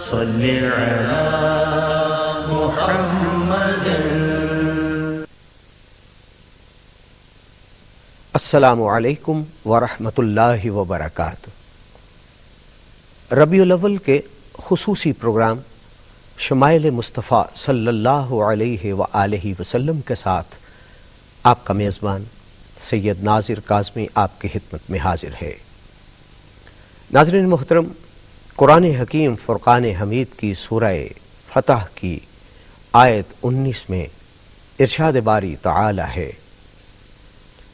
صل على محمد. السلام علیکم ورحمۃ اللہ وبرکاتہ. ربیع الاول کے خصوصی پروگرام شمائل مصطفیٰ صلی اللہ علیہ وآلہ وسلم کے ساتھ آپ کا میزبان سید ناظر کاظمی آپ کی خدمت میں حاضر ہے. ناظرین محترم، قرآن حکیم فرقان حمید کی سورہ فتح کی آیت 19 میں ارشاد باری تعالی ہے: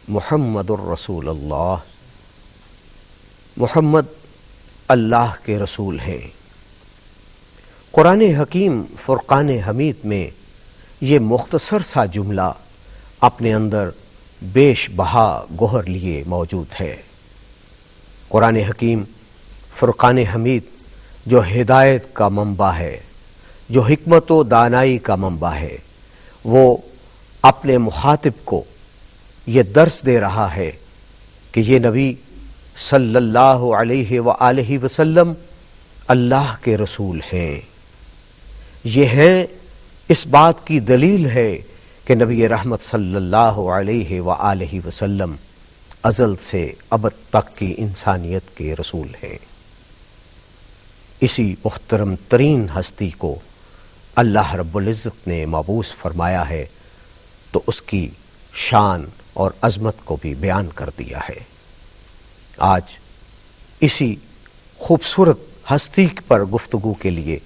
محمد الرسول اللہ، محمد اللہ کے رسول ہیں. قرآن حکیم فرقان حمید میں یہ مختصر سا جملہ اپنے اندر بیش بہا گوہر لیے موجود ہے. قرآن حکیم فرقان حمید جو ہدایت کا منبع ہے، جو حکمت و دانائی کا منبع ہے، وہ اپنے مخاطب کو یہ درس دے رہا ہے کہ یہ نبی صلی اللہ علیہ وآلہ وسلم اللہ کے رسول ہیں. یہ ہیں، اس بات کی دلیل ہے کہ نبی رحمت صلی اللہ علیہ وآلہ وسلم ازل سے ابد تک کی انسانیت کے رسول ہیں. اسی محترم ترین ہستی کو اللہ رب العزت نے مبعوث فرمایا ہے تو اس کی شان اور عظمت کو بھی بیان کر دیا ہے. آج اسی خوبصورت ہستی پر گفتگو کے لیے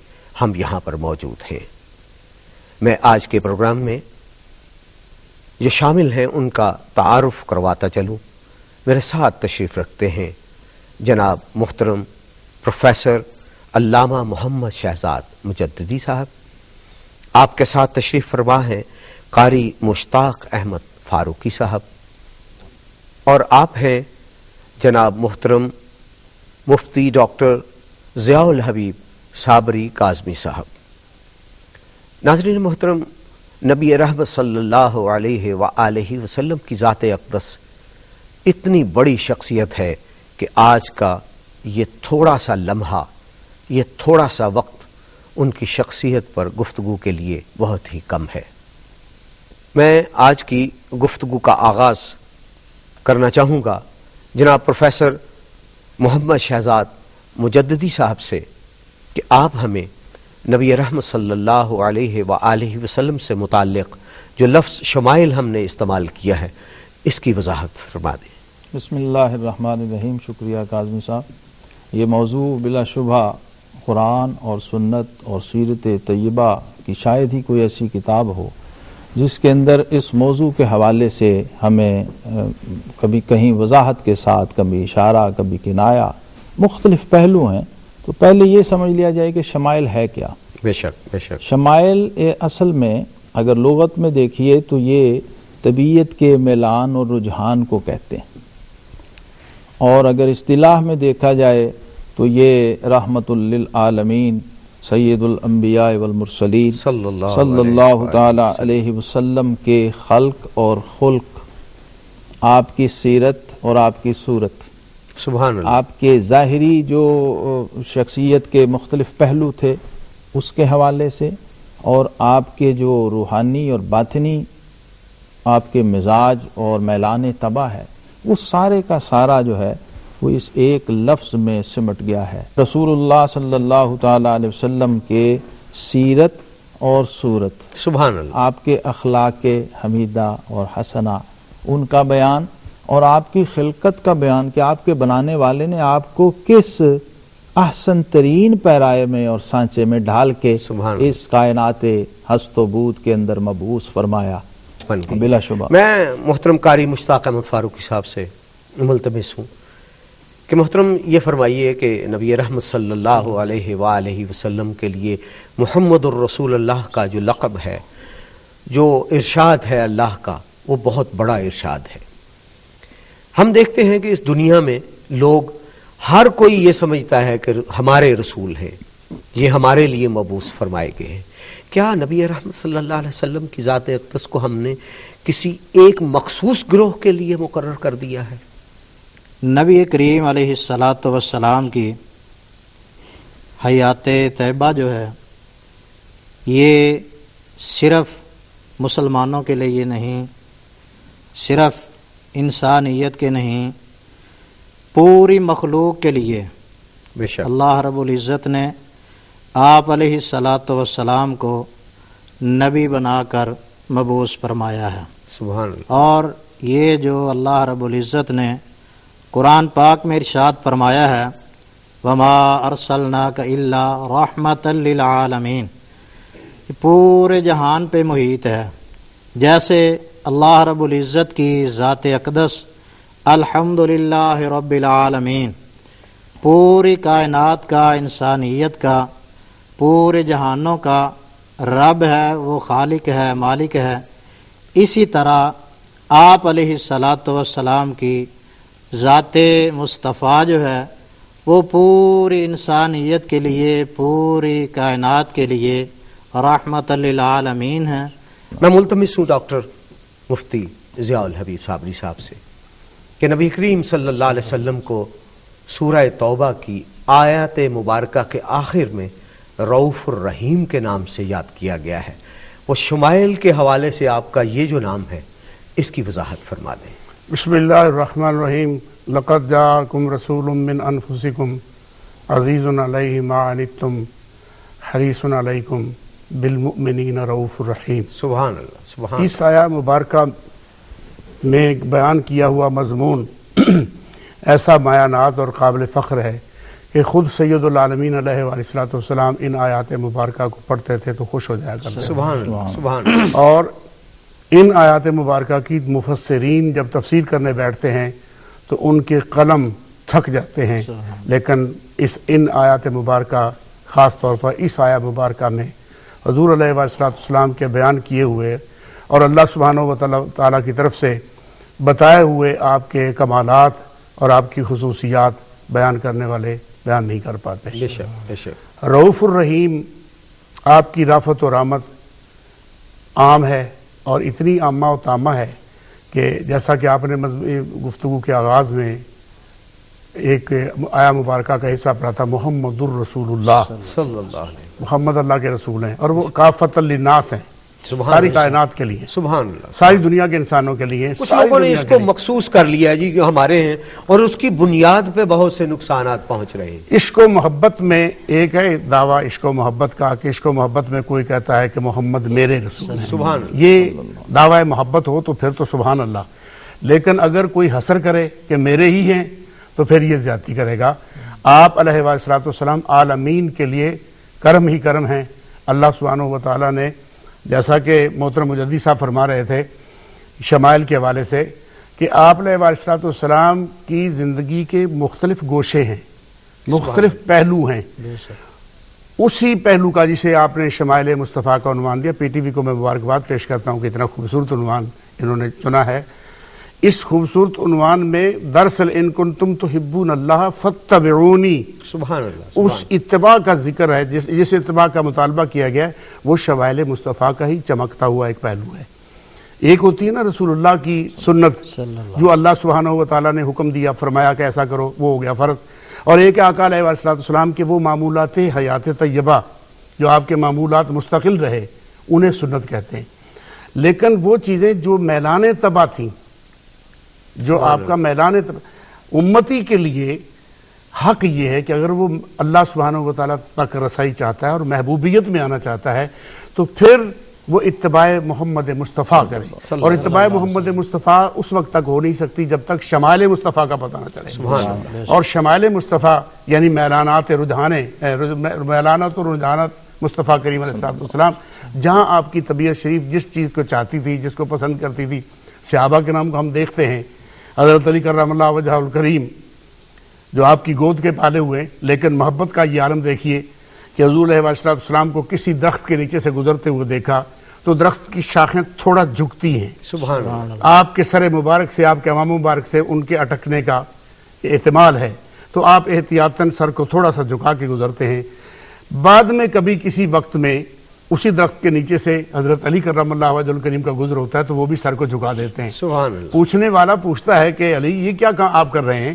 ہم یہاں پر موجود ہیں. میں آج کے پروگرام میں جو شامل ہیں ان کا تعارف کرواتا چلوں. میرے ساتھ تشریف رکھتے ہیں جناب محترم پروفیسر علامہ محمد شہزاد مجددی صاحب. آپ کے ساتھ تشریف فرما ہیں قاری مشتاق احمد فاروقی صاحب، اور آپ ہیں جناب محترم مفتی ڈاکٹر ضیاء الحبیب صابری کاظمی صاحب. ناظرین محترم، نبی رحمت صلی اللہ علیہ وآلہ وسلم کی ذات اقدس اتنی بڑی شخصیت ہے کہ آج کا یہ تھوڑا سا لمحہ، یہ تھوڑا سا وقت ان کی شخصیت پر گفتگو کے لیے بہت ہی کم ہے. میں آج کی گفتگو کا آغاز کرنا چاہوں گا جناب پروفیسر محمد شہزاد مجددی صاحب سے کہ آپ ہمیں نبی رحمت صلی اللہ علیہ وآلہ وسلم سے متعلق جو لفظ شمائل ہم نے استعمال کیا ہے اس کی وضاحت فرما دیں. بسم اللہ الرحمن الرحیم. شکریہ کاظمی صاحب. یہ موضوع بلا شبہ قرآن اور سنت اور سیرت طیبہ کی شاید ہی کوئی ایسی کتاب ہو جس کے اندر اس موضوع کے حوالے سے ہمیں کبھی کہیں وضاحت کے ساتھ، کبھی اشارہ، کبھی کنایا، مختلف پہلو ہیں. تو پہلے یہ سمجھ لیا جائے کہ شمائل ہے کیا. بے شک بے شک. شمائل اصل میں اگر لغت میں دیکھیے تو یہ طبیعت کے میلان اور رجحان کو کہتے ہیں، اور اگر اصطلاح میں دیکھا جائے تو یہ رحمت للعالمین سید الانبیاء والمرسلین صلی اللہ تعالی علیہ وسلم کے خلق اور خلق، آپ کی سیرت اور آپ کی صورت، سبحان اللہ، آپ کے ظاہری جو شخصیت کے مختلف پہلو تھے اس کے حوالے سے، اور آپ کے جو روحانی اور باطنی آپ کے مزاج اور میلان طبع ہے، وہ سارے کا سارا جو ہے وہ اس ایک لفظ میں سمٹ گیا ہے. رسول اللہ صلی اللہ تعالی علیہ وسلم کے سیرت اور صورت، سبحان اللہ، آپ کے اخلاق حمیدہ اور حسنہ، ان کا بیان، اور آپ کی خلقت کا بیان کہ آپ کے بنانے والے نے آپ کو کس احسن ترین پیرائے میں اور سانچے میں ڈھال کے اس کائنات ہست و بود کے اندر مبعوث فرمایا. بلا شبہ میں محترم قاری مشتاق احمد فاروقی صاحب سے ملتمس ہوں کہ محترم یہ فرمائیے کہ نبی رحمت صلی اللہ علیہ وآلہ وسلم کے لیے محمد الرسول اللہ کا جو لقب ہے، جو ارشاد ہے اللہ کا، وہ بہت بڑا ارشاد ہے. ہم دیکھتے ہیں کہ اس دنیا میں لوگ ہر کوئی یہ سمجھتا ہے کہ ہمارے رسول ہیں، یہ ہمارے لیے مبعوث فرمائے گئے ہیں. کیا نبی رحمت صلی اللہ علیہ وسلم کی ذات اقدس کو ہم نے کسی ایک مخصوص گروہ کے لیے مقرر کر دیا ہے؟ نبی کریم علیہ الصلاۃ والسلام کی حیات طیبہ جو ہے یہ صرف مسلمانوں کے لیے نہیں، صرف انسانیت کے نہیں، پوری مخلوق کے لیے بے شک اللہ رب العزت نے آپ علیہ الصلاۃ والسلام کو نبی بنا کر مبعوث فرمایا ہے۔ سبحان اللہ۔ اور یہ جو اللہ رب العزت نے قرآن پاک میں ارشاد فرمایا ہے وما ارسلناک الا رحمۃ للعالمین، یہ پورے جہان پہ محیط ہے۔ جیسے اللہ رب العزت کی ذات اقدس الحمدللہ رب العالمین، پوری کائنات کا، انسانیت کا، پورے جہانوں کا رب ہے، وہ خالق ہے، مالک ہے، اسی طرح آپ علیہ الصلاۃ والسلام کی ذات مصطفیٰ جو ہے وہ پوری انسانیت کے لیے، پوری کائنات کے لیے رحمت للعالمین ہے۔ میں ملتمس ہوں ڈاکٹر مفتی ضیاء الحبیب صابری صاحب سے کہ نبی کریم صلی اللہ علیہ وسلم کو سورہ توبہ کی آیات مبارکہ کے آخر میں رؤوف الرحیم کے نام سے یاد کیا گیا ہے، وہ شمائل کے حوالے سے آپ کا یہ جو نام ہے اس کی وضاحت فرما دیں۔ بسم اللہ الرحمن الرحیم۔ لقد جاءکم رسول من انفسکم عزیز علیہ ما عنتم حریص علیکم بالمؤمنین رؤوف الرحیم۔ سبحان اللہ، سبحان اس آیہ مبارکہ میں بیان کیا ہوا مضمون ایسا مایانات اور قابل فخر ہے کہ خود سید العالمین علیہ الصلوۃ والسلام ان آیات مبارکہ کو پڑھتے تھے تو خوش ہو جایا کرتے تھے۔ سبحان اللہ، سبحان اللہ۔ اور ان آیات مبارکہ کی مفسرین جب تفسیر کرنے بیٹھتے ہیں تو ان کے قلم تھک جاتے ہیں، لیکن ان آیات مبارکہ خاص طور پر اس آیہ مبارکہ میں حضور علیہ والسلام کے بیان کیے ہوئے اور اللہ سبحانہ و تعالیٰ کی طرف سے بتائے ہوئے آپ کے کمالات اور آپ کی خصوصیات بیان کرنے والے بیان نہیں کر پاتے۔ بے شک، بے شک۔ رؤوف الرحیم، آپ کی رافت و رحمت عام ہے اور اتنی عامہ و تامہ ہے کہ جیسا کہ آپ نے گفتگو کے آغاز میں ایک آیہ مبارکہ کا حصہ پڑھا تھا، محمد الرسول اللہ، صلی اللہ علیہ محمد اللہ کے رسول ہیں اور وہ کافۃ للناس ہیں، سبحان ساری اللہ، کائنات کے لیے، سبحان اللہ۔ ساری دنیا کے انسانوں کے لیے، کچھ ساری لوگوں نے دنیا اس کے کو لیے۔ مخصوص کر لیا جی کہ ہمارے ہیں، اور اس کی بنیاد پہ بہت سے نقصانات پہنچ رہے ہیں۔ عشق و محبت میں ایک ہے دعویٰ عشق و محبت کا کہ عشق و محبت میں کوئی کہتا ہے کہ محمد میرے رسول ہیں، سبحان اللہ۔ یہ دعویٰ محبت ہو تو پھر تو سبحان اللہ، لیکن اگر کوئی حسر کرے کہ میرے ہی ہیں تو پھر یہ زیادتی کرے گا۔ آپ علیہ والسلام عالمین کے لیے کرم ہی کرم ہیں۔ اللہ سبحانہ و تعالیٰ نے، جیسا کہ محترم مجدی صاحب فرما رہے تھے شمائل کے حوالے سے، کہ آپ علیہ والسلام کی زندگی کے مختلف گوشے ہیں، مختلف پہلو ہیں۔ اسی پہلو کا جسے آپ نے شمائل مصطفیٰ کا عنوان دیا، پی ٹی وی کو میں مبارکباد پیش کرتا ہوں کہ اتنا خوبصورت عنوان انہوں نے چنا ہے۔ اس خوبصورت عنوان میں دراصل ان کنتم تحبون اللہ فاتبعونی، سبحان اللہ، اس اتباع کا ذکر ہے، جس اتباع کا مطالبہ کیا گیا ہے وہ شمائل مصطفیٰ کا ہی چمکتا ہوا ایک پہلو ہے۔ ایک ہوتی ہے نا رسول اللہ کی سنت جو اللہ سبحانہ و تعالیٰ نے حکم دیا، فرمایا کہ ایسا کرو، وہ ہو گیا فرض، اور ایک آقا علیہ السلام کے وہ معمولات حیات طیبہ جو آپ کے معمولات مستقل رہے، انہیں سنت کہتے ہیں۔ لیکن وہ چیزیں جو میلان طبع تھیں، جو آپ کا میلان امتی کے لیے حق یہ ہے کہ اگر وہ اللہ سبحانہ و تعالیٰ تک رسائی چاہتا ہے اور محبوبیت میں آنا چاہتا ہے تو پھر وہ اتباع محمد مصطفیٰ کرے، اور اتباع محمد مصطفیٰ اس وقت تک ہو نہیں سکتی جب تک شمائل مصطفیٰ کا پتہ نہ چلے۔ اور شمائل مصطفیٰ یعنی میلانات و رجحانات مصطفیٰ کریم علیہ السلام، جہاں آپ کی طبیعت شریف جس چیز کو چاہتی تھی، جس کو پسند کرتی تھی، صحابہ کے نام کو ہم دیکھتے ہیں، حضرت علی کرم اللہ وجہ الکریم جو آپ کی گود کے پالے ہوئے، لیکن محبت کا یہ عالم دیکھیے کہ حضور علیہ السلام کو کسی درخت کے نیچے سے گزرتے ہوئے دیکھا تو درخت کی شاخیں تھوڑا جھکتی ہیں، سبحان اللہ۔ آپ کے سر مبارک سے، آپ کے امام مبارک سے ان کے اٹکنے کا احتمال ہے، تو آپ احتیاطاً سر کو تھوڑا سا جھکا کے گزرتے ہیں۔ بعد میں کبھی کسی وقت میں اسی درخت کے نیچے سے حضرت علی کرم اللہ وجہ الکریم کا گزر ہوتا ہے تو وہ بھی سر کو جھکا دیتے ہیں۔ سبحان اللہ۔ پوچھنے والا پوچھتا ہے کہ علی یہ کیا آپ کر رہے ہیں؟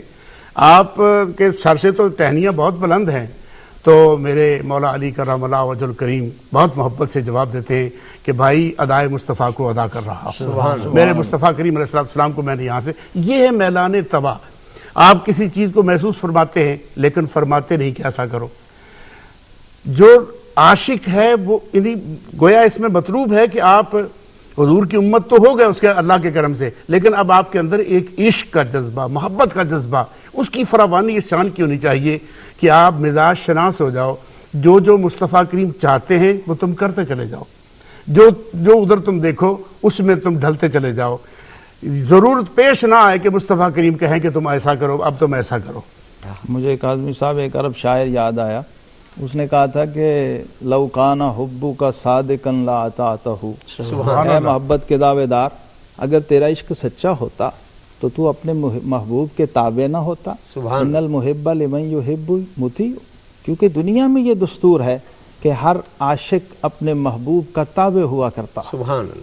آپ کے سر سے تو ٹہنیاں بہت بلند ہیں، تو میرے مولا علی کرم اللہ وجہ الکریم بہت محبت سے جواب دیتے ہیں کہ بھائی ادائے مصطفیٰ کو ادا کر رہا ہوں، میرے مصطفیٰ کریم علیہ السلام کو میں نے یہاں سے، یہ ہے میلان طبع۔ آپ کسی چیز کو محسوس فرماتے ہیں لیکن فرماتے نہیں کہ ایسا کرو۔ جو عاشق ہے وہ گویا اس میں مطلوب ہے کہ آپ حضور کی امت تو ہو گئے اس کے اللہ کے کرم سے، لیکن اب آپ کے اندر ایک عشق کا جذبہ، محبت کا جذبہ، اس کی فراوانی اس شان کی ہونی چاہیے کہ آپ مزاج شناس ہو جاؤ، جو مصطفیٰ کریم چاہتے ہیں وہ تم کرتے چلے جاؤ، جو ادھر تم دیکھو اس میں تم ڈھلتے چلے جاؤ، ضرورت پیش نہ آئے کہ مصطفیٰ کریم کہیں کہ تم ایسا کرو، اب تم ایسا کرو۔ مجھے کاظمی صاحب ایک عرب شاعر یاد آیا، اس نے کہا تھا کہ لو کان حبک صادقا لاطعتہ، اے محبت کے دعوے دار اگر تیرا عشق سچا ہوتا تو تو اپنے محبوب کے تابع نہ ہوتا۔ ان المحب لمن یحب مطیع، کیونکہ دنیا میں یہ دستور ہے کہ ہر عاشق اپنے محبوب کا تابع ہوا کرتا،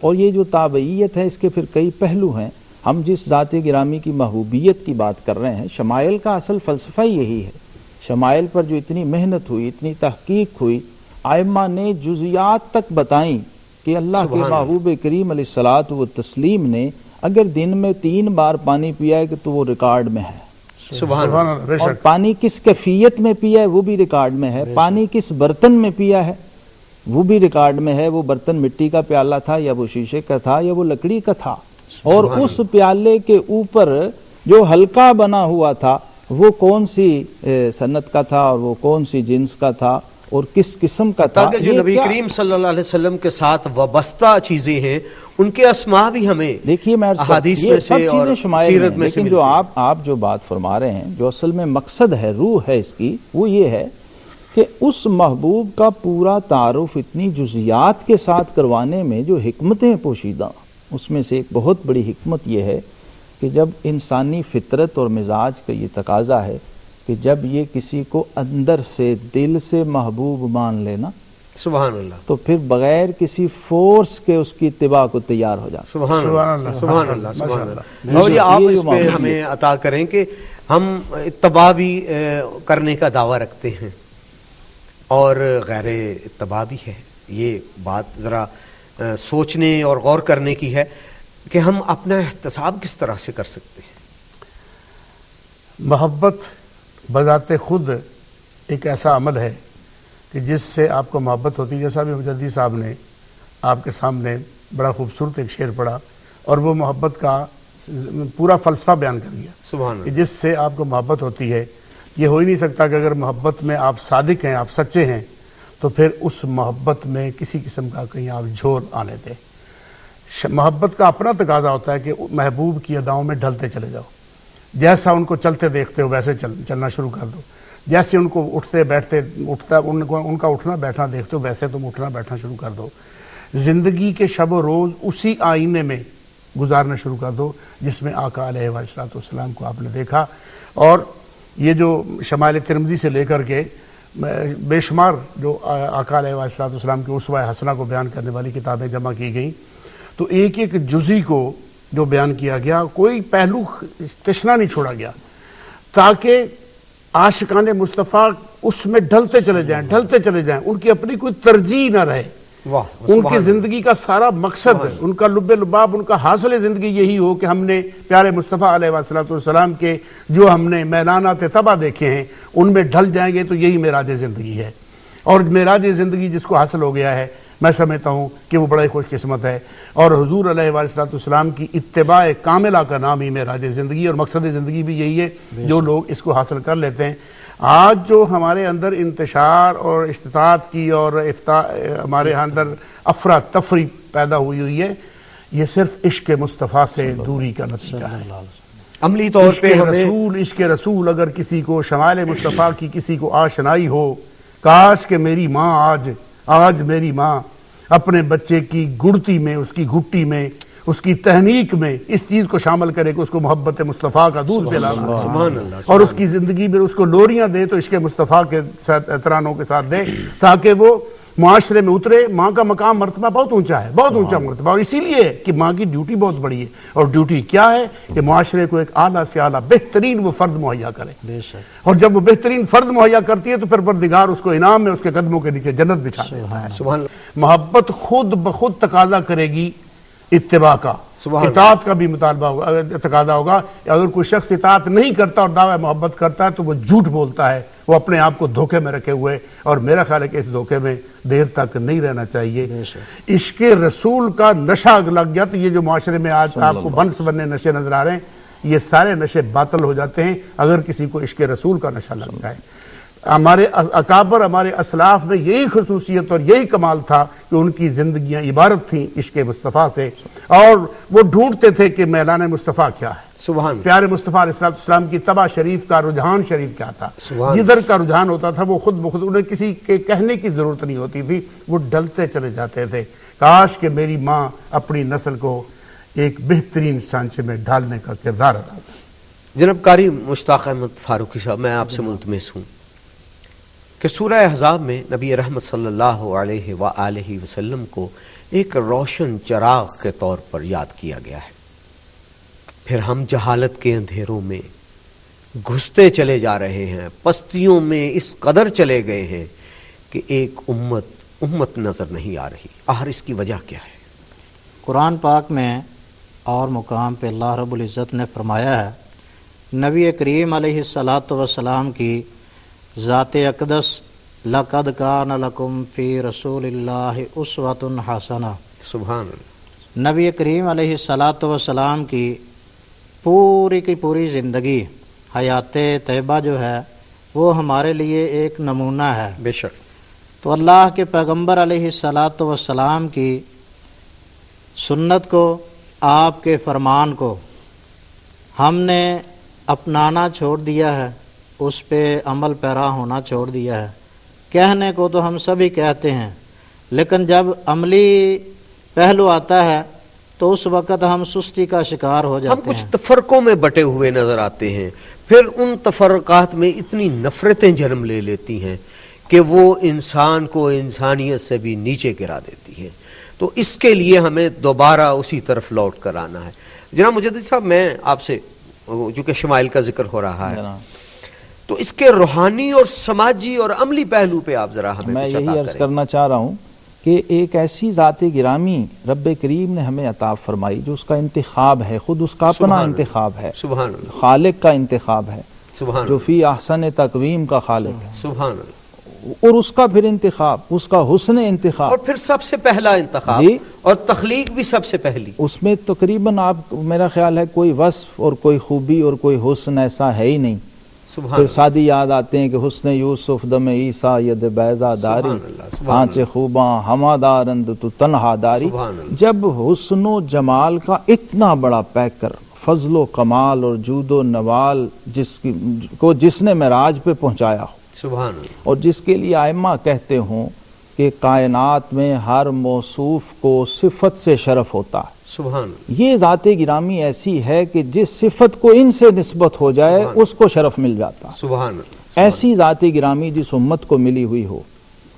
اور یہ جو تابعیت ہے اس کے پھر کئی پہلو ہیں۔ ہم جس ذات گرامی کی محبوبیت کی بات کر رہے ہیں، شمائل کا اصل فلسفہ یہی ہے۔ شمائل پر جو اتنی محنت ہوئی، اتنی تحقیق ہوئی، ائمہ نے جزیات تک بتائیں کہ اللہ کے محبوب کریم علیہ الصلوۃ والتسلیم نے اگر دن میں 3 بار پانی پیا ہے کہ تو وہ ریکارڈ میں ہے، سبحان اللہ، اور پانی کس کیفیت میں پیا ہے وہ بھی ریکارڈ میں ہے، پانی کس برتن میں پیا ہے وہ بھی ریکارڈ میں ہے، وہ برتن مٹی کا پیالہ تھا یا وہ شیشے کا تھا یا وہ لکڑی کا تھا، اور اس پیالے کے اوپر جو حلقہ بنا ہوا تھا وہ کون سی صنعت کا تھا اور وہ کون سی جنس کا تھا اور کس قسم کا تھا۔ جو نبی کریم صلی اللہ علیہ وسلم کے ساتھ وابستہ چیزیں ہیں ان کے اسماء بھی ہمیں دیکھیے، میں احادیث میں سے اور سیرت میں سے، لیکن جو آپ جو بات فرما رہے ہیں، جو اصل میں مقصد ہے، روح ہے اس کی، وہ یہ ہے کہ اس محبوب کا پورا تعارف اتنی جزیات کے ساتھ کروانے میں جو حکمتیں پوشیدہ، اس میں سے ایک بہت بڑی حکمت یہ ہے کہ جب انسانی فطرت اور مزاج کا یہ تقاضا ہے کہ جب یہ کسی کو اندر سے دل سے محبوب مان لینا، سبحان اللہ، تو پھر بغیر کسی فورس کے اس کی اتباع کو تیار ہو جاتا۔ سبحان اللہ، سبحان اللہ، سبحان اللہ۔ اور یہ آپ اس پہ ہمیں عطا کریں کہ ہم اتباع بھی کرنے کا دعویٰ رکھتے ہیں اور غیر اتباع بھی ہے۔ یہ بات ذرا سوچنے اور غور کرنے کی ہے کہ ہم اپنا احتساب کس طرح سے کر سکتے ہیں۔ محبت بذات خود ایک ایسا عمل ہے کہ جس سے آپ کو محبت ہوتی ہے، جیسا بھی مجدی صاحب نے آپ کے سامنے بڑا خوبصورت ایک شعر پڑھا اور وہ محبت کا پورا فلسفہ بیان کر دیا، سبحان اللہ، کہ جس سے آپ کو محبت ہوتی ہے۔ یہ ہو ہی نہیں سکتا کہ اگر محبت میں آپ صادق ہیں، آپ سچے ہیں، تو پھر اس محبت میں کسی قسم کا کہیں آپ جھور آنے دیں۔ محبت کا اپنا تقاضا ہوتا ہے کہ محبوب کی اداؤں میں ڈھلتے چلے جاؤ، جیسا ان کو چلتے دیکھتے ہو ویسے چلنا شروع کر دو، جیسے ان کو اٹھتے بیٹھتے ان کا اٹھنا بیٹھنا دیکھتے ہو ویسے تم اٹھنا بیٹھنا شروع کر دو۔ زندگی کے شب و روز اسی آئینے میں گزارنا شروع کر دو جس میں آقا علیہ والسلام کو آپ نے دیکھا۔ اور یہ جو شمائل ترمذی سے لے کر کے بے شمار جو آقا علیہ والسلام کے اسوہ حسنہ کو بیان کرنے والی کتابیں جمع کی گئیں، تو ایک ایک جزی کو جو بیان کیا گیا، کوئی پہلو تشنا نہیں چھوڑا گیا، تاکہ عاشقان مصطفیٰ اس میں ڈھلتے چلے جائیں، ان کی اپنی کوئی ترجیح نہ رہے۔ ان کی زندگی کا سارا مقصد، ان کا لب لباب، ان کا حاصل زندگی یہی ہو کہ ہم نے پیارے مصطفیٰ علیہ والسلام کے جو ہم نے میلانات طبع دیکھے ہیں ان میں ڈھل جائیں گے، تو یہی معراج زندگی ہے۔ اور معراج زندگی جس کو حاصل ہو گیا ہے، میں سمجھتا ہوں کہ وہ بڑا ہی خوش قسمت ہے، اور حضور علیہ والسلام کی اتباع کاملہ کا نام ہی معراج زندگی، اور مقصد زندگی بھی یہی ہے۔ جو لوگ اس کو حاصل کر لیتے ہیں، آج جو ہمارے اندر انتشار اور استطاعت کی اور ہمارے اندر افراتفری پیدا ہوئی ہے، یہ صرف عشق مصطفیٰ سے دوری کا نتیجہ ہے۔ عملی طور پہ عشق رسول اگر کسی کو شمائل مصطفیٰ کی کسی کو آشنائی ہو، کاش کہ میری ماں آج میری ماں اپنے بچے کی گڑتی میں، اس کی گھٹی میں، اس کی تہنیک میں اس چیز کو شامل کرے کہ اس کو محبت مصطفیٰ کا دودھ پلانا، اور اس کی زندگی میں اس کو لوریاں دے تو عشق مصطفیٰ کے ساتھ ترانوں کے ساتھ دے، تاکہ وہ معاشرے میں اترے، ماں کا مقام مرتبہ بہت اونچا ہے، بہت اونچا مرتبہ، اور اسی لیے کہ ماں کی ڈیوٹی بہت بڑی ہے، اور ڈیوٹی کیا ہے کہ معاشرے کو ایک اعلیٰ سے اعلیٰ بہترین وہ فرد مہیا کرے، بے شک، اور جب وہ بہترین فرد مہیا کرتی ہے تو پھر پروردگار اس کو انعام میں اس کے قدموں کے نیچے جنت بچھا دیتا ہے۔ سبحان محبت خود بخود تقاضا کرے گی اتباع کا، اطاعت کا بھی مطالبہ ہوگا، تقاضا ہوگا۔ اگر کوئی شخص اطاعت نہیں کرتا اور دعوی محبت کرتا ہے تو وہ جھوٹ بولتا ہے، وہ اپنے آپ کو دھوکے میں رکھے ہوئے، اور میرا خیال ہے کہ اس دھوکے میں دیر تک نہیں رہنا چاہیے۔ عشق رسول کا نشہ لگ گیا تو یہ جو معاشرے میں آج آپ کو بنس بننے نشے نظر آ رہے ہیں، یہ سارے نشے باطل ہو جاتے ہیں اگر کسی کو عشق رسول کا نشہ لگ جائے۔ ہمارے اکابر، ہمارے اسلاف میں یہی خصوصیت اور یہی کمال تھا کہ ان کی زندگیاں عبارت تھیں عشق مصطفیٰ سے، اور وہ ڈھونڈتے تھے کہ میلان مصطفیٰ کیا ہے، سبحان پیارے مصطفیٰ علیہ السلام کی طبع شریف کا رجحان شریف کیا تھا، جدھر کا رجحان ہوتا تھا وہ خود بخود، انہیں کسی کے کہنے کی ضرورت نہیں ہوتی تھی، وہ ڈلتے چلے جاتے تھے۔ کاش کہ میری ماں اپنی نسل کو ایک بہترین سانچے میں ڈھالنے کا کردار ادا کرے۔ جناب قاری مشتاق احمد فاروقی صاحب، میں آپ سے ملتمس ہوں کہ سورہ احزاب میں نبی رحمت صلی اللہ علیہ وآلہ وسلم کو ایک روشن چراغ کے طور پر یاد کیا گیا ہے، پھر ہم جہالت کے اندھیروں میں گھستے چلے جا رہے ہیں، پستیوں میں اس قدر چلے گئے ہیں کہ ایک امت نظر نہیں آ رہی۔ آخر اس کی وجہ کیا ہے؟ قرآن پاک میں اور مقام پہ اللہ رب العزت نے فرمایا ہے، نبی کریم علیہ الصلاۃ والسلام کی ذات اقدس، لقد کان لکم فی رسول اللہ اسوۃ حسنہ، سبحان اللہ۔ نبی کریم علیہ الصلاۃ والسلام کی پوری کی پوری زندگی، حیات طیبہ جو ہے وہ ہمارے لیے ایک نمونہ ہے۔ بے شک۔ تو اللہ کے پیغمبر علیہ الصلاۃ والسلام کی سنت کو، آپ کے فرمان کو ہم نے اپنانا چھوڑ دیا ہے، اس پہ عمل پیرا ہونا چھوڑ دیا ہے۔ کہنے کو تو ہم سبھی کہتے ہیں، لیکن جب عملی پہلو آتا ہے تو اس وقت ہم سستی کا شکار ہو ہم جاتے کچھ ہیں۔ تفرقوں میں بٹے ہوئے نظر آتے ہیں، پھر ان تفرقات میں اتنی نفرتیں جنم لے لیتی ہیں کہ وہ انسان کو انسانیت سے بھی نیچے گرا دیتی ہے۔ تو اس کے لیے ہمیں دوبارہ اسی طرف لوٹ کر آنا ہے۔ جناب مجدد صاحب، میں آپ سے چونکہ شمائل کا ذکر ہو رہا ہے تو اس کے روحانی اور سماجی اور عملی پہلو پہ آپ ذرا ہمیں میں کچھ یہی عطا عرض کریں۔ کرنا چاہ رہا ہوں کہ ایک ایسی ذات گرامی رب کریم نے ہمیں عطا فرمائی جو اس کا انتخاب ہے، خود اس کا اپنا سبحان انتخاب ہے، سبحان اللہ، خالق کا انتخاب ہے، سبحان جو اللہ، فی احسن تقویم کا خالق ہے، سبحان اللہ۔ اور اس کا پھر انتخاب، اس کا حسن انتخاب، اور پھر سب سے پہلا انتخاب جی، اور تخلیق بھی سب سے پہلی۔ اس میں تقریباً آپ میرا خیال ہے کوئی وصف اور کوئی خوبی اور کوئی حسن ایسا ہے ہی نہیں۔ سبحان پھر اللہ، سادی یاد آتے ہیں کہ حسن یوسف دم عیسیٰ ید بیضا داری، سبحان اللہ، سبحان آنچ خوباں ہما دارند تو تنہا داری۔ سبحان اللہ۔ جب حسن و جمال کا اتنا بڑا پیکر، فضل و کمال اور جود و نوال جس نے معراج پہ پہنچایا ہو، سبحان اللہ، اور جس کے لیے ائمہ کہتے ہوں کہ کائنات میں ہر موصوف کو صفت سے شرف ہوتا ہے، سبحان اللہ، یہ ذات گرامی ایسی ہے کہ جس صفت کو ان سے نسبت ہو جائے اس کو شرف مل جاتا۔ سبحان اللہ، ایسی ذات گرامی جس امت کو ملی ہوئی ہو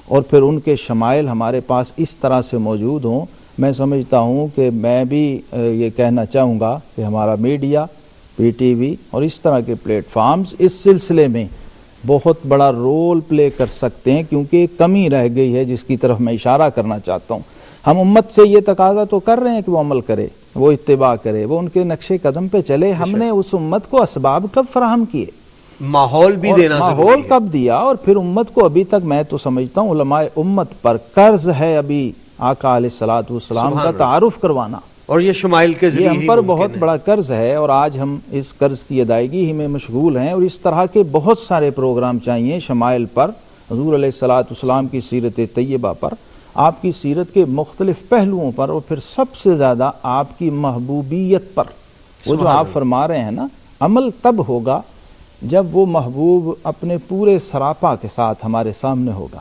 اور پھر ان کے شمائل ہمارے پاس اس طرح سے موجود ہوں، میں سمجھتا ہوں کہ میں بھی یہ کہنا چاہوں گا کہ ہمارا میڈیا، پی ٹی وی اور اس طرح کے پلیٹ فارمز اس سلسلے میں بہت بڑا رول پلے کر سکتے ہیں، کیونکہ ایک کمی رہ گئی ہے جس کی طرف میں اشارہ کرنا چاہتا ہوں۔ ہم امت سے یہ تقاضا تو کر رہے ہیں کہ وہ عمل کرے، وہ اتباع کرے، وہ ان کے نقش قدم پہ چلے۔ ہم نے اس امت کو اسباب کب فراہم کیے، ماحول بھی دینا ضروری ماحول ہے۔ کب دیا، اور پھر امت کو ابھی تک میں تو سمجھتا ہوں علماء امت پر قرض ہے ابھی آقا علیہ الصلوۃ والسلام کا تعارف کروانا، اور یہ شمائل کے یہ ذریعے ہم ہی پر ممکن بہت ہے۔ بڑا قرض ہے، اور آج ہم اس قرض کی ادائیگی ہی میں مشغول ہیں، اور اس طرح کے بہت سارے پروگرام چاہیے شمائل پر، حضور علیہ الصلوۃ والسلام کی سیرت طیبہ پر، آپ کی سیرت کے مختلف پہلوؤں پر، اور پھر سب سے زیادہ آپ کی محبوبیت پر۔ وہ جو آپ فرما رہے ہیں نا، عمل تب ہوگا جب وہ محبوب اپنے پورے سراپا کے ساتھ ہمارے سامنے ہوگا،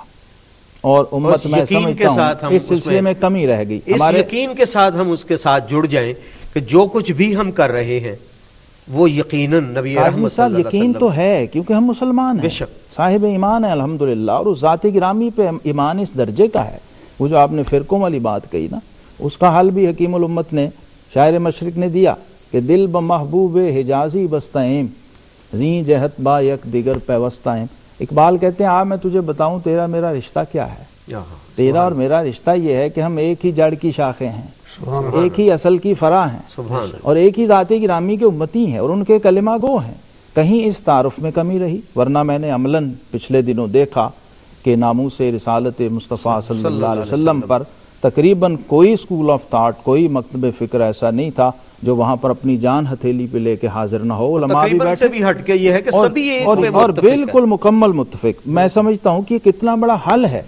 اور امت میں سمجھتا ہوں اس سلسلے میں کمی رہ گئی اس ہمارے۔ یقین کے ساتھ ہم اس کے ساتھ جڑ جائیں کہ جو کچھ بھی ہم کر رہے ہیں وہ یقیناً نبی کاظمی رحمت صلی صاحب اللہ علیہ یقین وسلم تو ہے کیونکہ ہم مسلمان ہیں، بے شک صاحب ایمان ہے الحمدللہ، اور اس ذات گرامی پہ ایمان اس درجے کا ہے. وہ جو آپ نے فرقوں والی بات کہی نا، اس کا حل بھی حکیم الامت نے شاعر مشرق نے دیا کہ دل بمحبوب حجازی بستائم زیں جہت با یک دیگر پیوستائم. اقبال کہتے ہیں میں تجھے بتاؤں تیرا میرا رشتہ کیا ہے. تیرا اور میرا رشتہ یہ ہے کہ ہم ایک ہی جڑ کی شاخیں ہیں، ایک ہی اصل کی فرع ہیں، اور ایک ہی ذات گرامی کے امتی ہیں اور ان کے کلمہ گو ہیں. کہیں اس تعارف میں کمی رہی؟ ورنہ میں نے عملاً پچھلے دنوں دیکھا کہ ناموس رسالت مصطفیٰ صلی اللہ علیہ وسلم پر تقریباً کوئی اسکول آف تھاٹ، کوئی مکتب فکر ایسا نہیں تھا جو وہاں پر اپنی جان ہتھیلی پہ لے کے حاضر نہ ہو. علماء بھی بیٹھے بھی ہٹ کے یہ ہے کہ سبھی ایک پہ اور متفق بالکل مکمل متفق. میں سمجھتا ہوں کہ کتنا بڑا حل ہے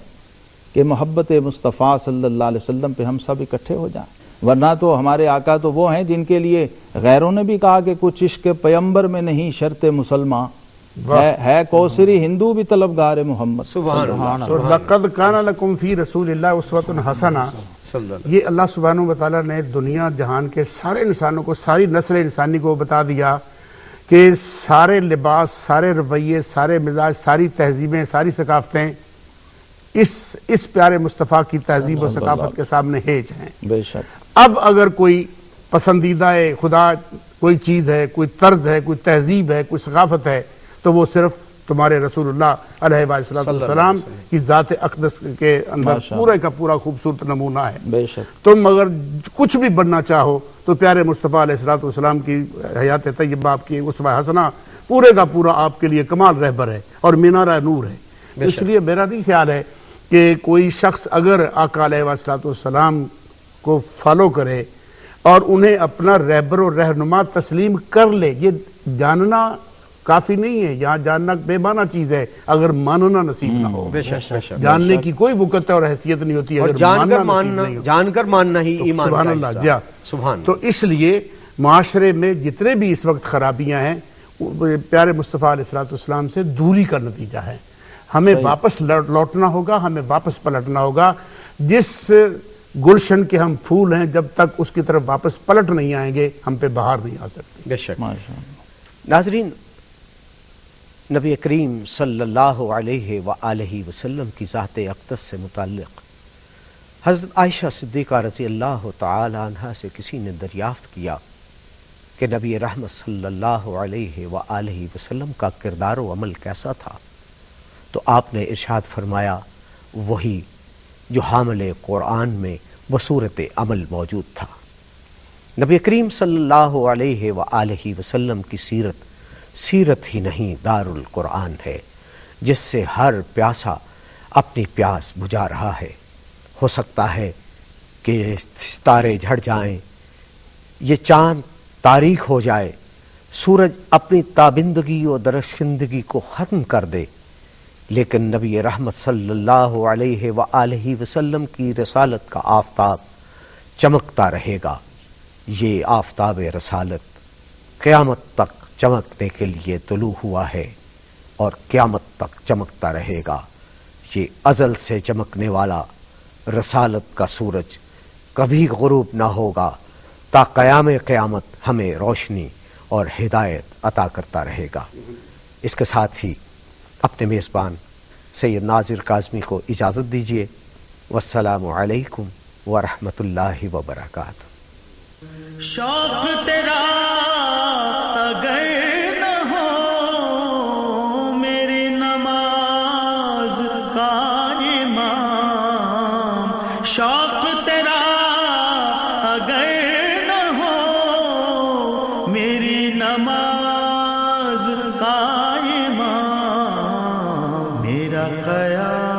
کہ محبت مصطفیٰ صلی اللہ علیہ وسلم پہ ہم سب اکٹھے ہو جائیں. ورنہ تو ہمارے آقا تو وہ ہیں جن کے لیے غیروں نے بھی کہا کہ کچھ عشق پیمبر میں نہیں شرط مسلمان ہے کوثری ہندو بھی طلبگار محمد. سبحان اللہ. لقد کان لکم فی رسول اللہ اسوۃ حسنہ، یہ اللہ سبحانہ وتعالیٰ نے دنیا جہان کے سارے انسانوں کو، ساری نسل انسانی کو بتا دیا کہ سارے لباس، سارے رویے، سارے مزاج، ساری تہذیبیں، ساری ثقافتیں اس پیارے مصطفیٰ کی تہذیب و ثقافت کے سامنے ہیج ہیں. بے شک. اب اگر کوئی پسندیدہ خدا کوئی چیز ہے، کوئی طرز ہے، کوئی تہذیب ہے، کوئی ثقافت ہے، تو وہ صرف تمہارے رسول اللہ علیہ والسلام کی ذات اقدس کے اندر پورے کا پورا خوبصورت نمونہ ہے. بے شک. تم اگر کچھ بھی بننا چاہو تو پیارے مصطفیٰ علیہ السلام کی حیات طیبہ، آپ کی اسوہ حسنہ پورے کا پورا آپ کے لیے کمال رہبر ہے اور مینارہ نور ہے. اس لیے میرا نہیں خیال ہے کہ کوئی شخص اگر آقا علیہ والسلام کو فالو کرے اور انہیں اپنا رہبر و رہنما تسلیم کر لے، یہ جاننا کافی نہیں ہے. یہاں جاننا بے معنی چیز ہے اگر ماننا نصیب نہ ہو. جاننے کی کوئی وقت اور حیثیت نہیں ہوتی اگر جان کر ماننا ہی ایمان. سبحان اللہ. جی سبحان. تو اس لیے معاشرے میں جتنے بھی اس وقت خرابیاں ہیں پیارے مصطفیٰ علیہ السلام سے دوری کا نتیجہ ہے. ہمیں واپس لوٹنا ہوگا، ہمیں واپس پلٹنا ہوگا. جس گلشن کے ہم پھول ہیں جب تک اس کی طرف واپس پلٹ نہیں آئیں گے ہم پہ بہار نہیں آ سکتی. بے شک. ناظرین، نبی کریم صلی اللہ علیہ وآلہ وسلم کی ذات اقدس سے متعلق حضرت عائشہ صدیقہ رضی اللہ تعالی عنہا سے کسی نے دریافت کیا کہ نبی رحمت صلی اللہ علیہ وآلہ وسلم کا کردار و عمل کیسا تھا، تو آپ نے ارشاد فرمایا وہی جو حامل قرآن میں بصورت عمل موجود تھا. نبی کریم صلی اللہ علیہ وآلہ وسلم کی سیرت ہی نہیں دار القرآن ہے، جس سے ہر پیاسا اپنی پیاس بجھا رہا ہے. ہو سکتا ہے کہ ستارے جھڑ جائیں، یہ چاند تاریک ہو جائے، سورج اپنی تابندگی و درخشندگی کو ختم کر دے، لیکن نبی رحمت صلی اللہ علیہ وآلہ وسلم کی رسالت کا آفتاب چمکتا رہے گا. یہ آفتاب رسالت قیامت تک چمکنے کے لیے طلوع ہوا ہے اور قیامت تک چمکتا رہے گا. یہ ازل سے چمکنے والا رسالت کا سورج کبھی غروب نہ ہوگا تا قیام قیامت ہمیں روشنی اور ہدایت عطا کرتا رہے گا. اس کے ساتھ ہی اپنے میزبان سید ناظر کاظمی کو اجازت دیجیے. والسلام علیکم ورحمۃ اللہ وبرکاتہ. شوق تیرا اگر نہ ہو میری نماز کا امام، شوق تیرا اگر نہ ہو میری نماز کا امام، میرا قیام